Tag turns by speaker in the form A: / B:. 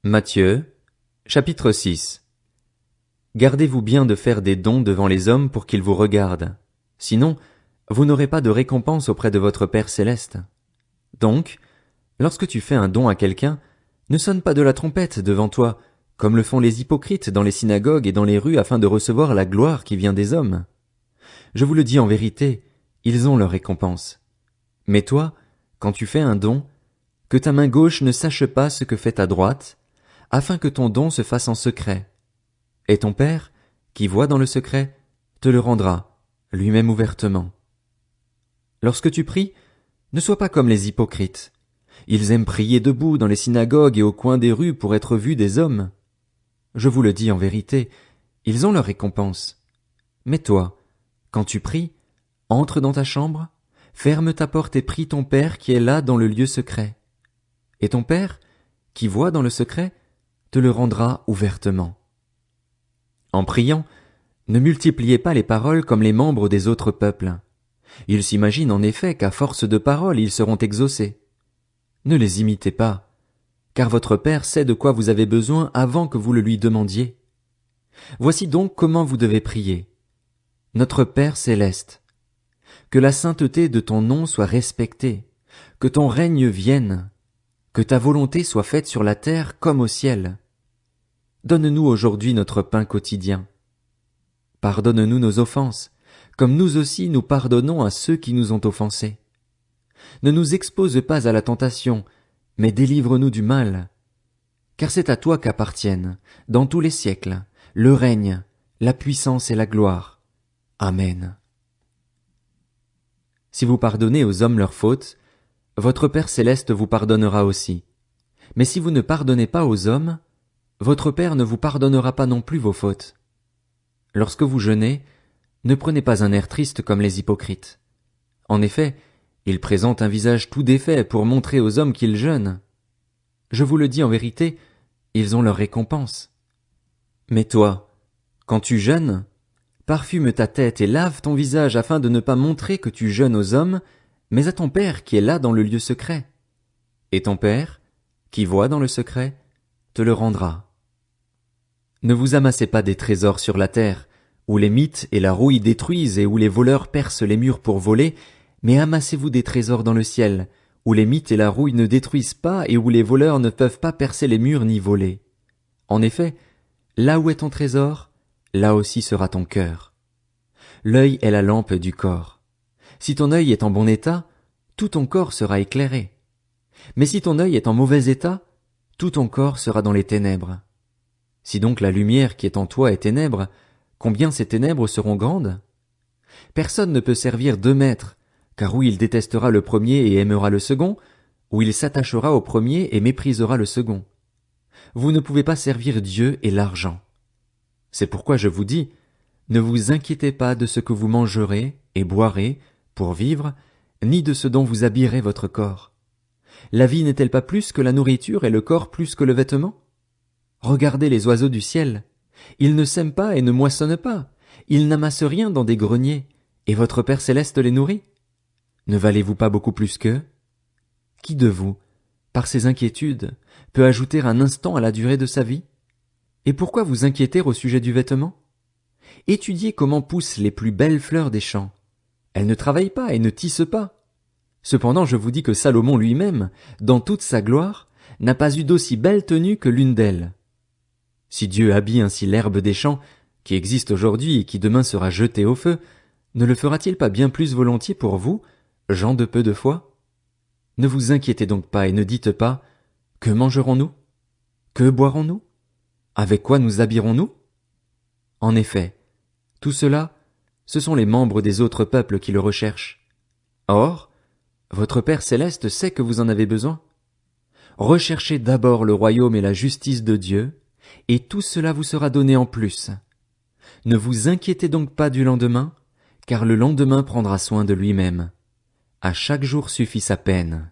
A: Matthieu, chapitre 6. Gardez-vous bien de faire des dons devant les hommes pour qu'ils vous regardent. Sinon, vous n'aurez pas de récompense auprès de votre Père céleste. Donc, lorsque tu fais un don à quelqu'un, ne sonne pas de la trompette devant toi, comme le font les hypocrites dans les synagogues et dans les rues afin de recevoir la gloire qui vient des hommes. Je vous le dis en vérité, ils ont leur récompense. Mais toi, quand tu fais un don, que ta main gauche ne sache pas ce que fait ta droite, afin que ton don se fasse en secret. Et ton Père, qui voit dans le secret, te le rendra, lui-même ouvertement. Lorsque tu pries, ne sois pas comme les hypocrites. Ils aiment prier debout dans les synagogues et au coin des rues pour être vus des hommes. Je vous le dis en vérité, ils ont leur récompense. Mais toi, quand tu pries, entre dans ta chambre, ferme ta porte et prie ton Père qui est là dans le lieu secret. Et ton Père, qui voit dans le secret, te le rendra ouvertement. En priant, ne multipliez pas les paroles comme les membres des autres peuples. Ils s'imaginent en effet qu'à force de paroles ils seront exaucés. Ne les imitez pas, car votre Père sait de quoi vous avez besoin avant que vous le lui demandiez. Voici donc comment vous devez prier. Notre Père céleste, que la sainteté de ton nom soit respectée, que ton règne vienne, que ta volonté soit faite sur la terre comme au ciel. Donne-nous aujourd'hui notre pain quotidien. Pardonne-nous nos offenses, comme nous aussi nous pardonnons à ceux qui nous ont offensés. Ne nous expose pas à la tentation, mais délivre-nous du mal. Car c'est à toi qu'appartiennent, dans tous les siècles, le règne, la puissance et la gloire. Amen. Si vous pardonnez aux hommes leurs fautes, votre Père céleste vous pardonnera aussi. Mais si vous ne pardonnez pas aux hommes, votre Père ne vous pardonnera pas non plus vos fautes. Lorsque vous jeûnez, ne prenez pas un air triste comme les hypocrites. En effet, ils présentent un visage tout défait pour montrer aux hommes qu'ils jeûnent. Je vous le dis en vérité, ils ont leur récompense. Mais toi, quand tu jeûnes, parfume ta tête et lave ton visage afin de ne pas montrer que tu jeûnes aux hommes, mais à ton Père qui est là dans le lieu secret. Et ton Père, qui voit dans le secret, te le rendra. Ne vous amassez pas des trésors sur la terre, où les mites et la rouille détruisent et où les voleurs percent les murs pour voler, mais amassez-vous des trésors dans le ciel, où les mites et la rouille ne détruisent pas et où les voleurs ne peuvent pas percer les murs ni voler. En effet, là où est ton trésor, là aussi sera ton cœur. L'œil est la lampe du corps. Si ton œil est en bon état, tout ton corps sera éclairé. Mais si ton œil est en mauvais état, tout ton corps sera dans les ténèbres. Si donc la lumière qui est en toi est ténèbre, combien ces ténèbres seront grandes? Personne ne peut servir deux maîtres, car ou il détestera le premier et aimera le second, ou il s'attachera au premier et méprisera le second. Vous ne pouvez pas servir Dieu et l'argent. C'est pourquoi je vous dis, ne vous inquiétez pas de ce que vous mangerez et boirez pour vivre, ni de ce dont vous habillerez votre corps. La vie n'est-elle pas plus que la nourriture et le corps plus que le vêtement? Regardez les oiseaux du ciel. Ils ne sèment pas et ne moissonnent pas. Ils n'amassent rien dans des greniers. Et votre Père céleste les nourrit. Ne valez-vous pas beaucoup plus qu'eux? Qui de vous, par ses inquiétudes, peut ajouter un instant à la durée de sa vie? Et pourquoi vous inquiéter au sujet du vêtement? Étudiez comment poussent les plus belles fleurs des champs. Elles ne travaillent pas et ne tissent pas. Cependant, je vous dis que Salomon lui-même, dans toute sa gloire, n'a pas eu d'aussi belle tenue que l'une d'elles. Si Dieu habille ainsi l'herbe des champs, qui existe aujourd'hui et qui demain sera jetée au feu, ne le fera-t-il pas bien plus volontiers pour vous, gens de peu de foi? Ne vous inquiétez donc pas et ne dites pas « Que mangerons-nous? Que boirons-nous? Avec quoi nous habillerons-nous » En effet, tout cela, ce sont les membres des autres peuples qui le recherchent. Or, votre Père céleste sait que vous en avez besoin. Recherchez d'abord le royaume et la justice de Dieu, et tout cela vous sera donné en plus. Ne vous inquiétez donc pas du lendemain, car le lendemain prendra soin de lui-même. À chaque jour suffit sa peine.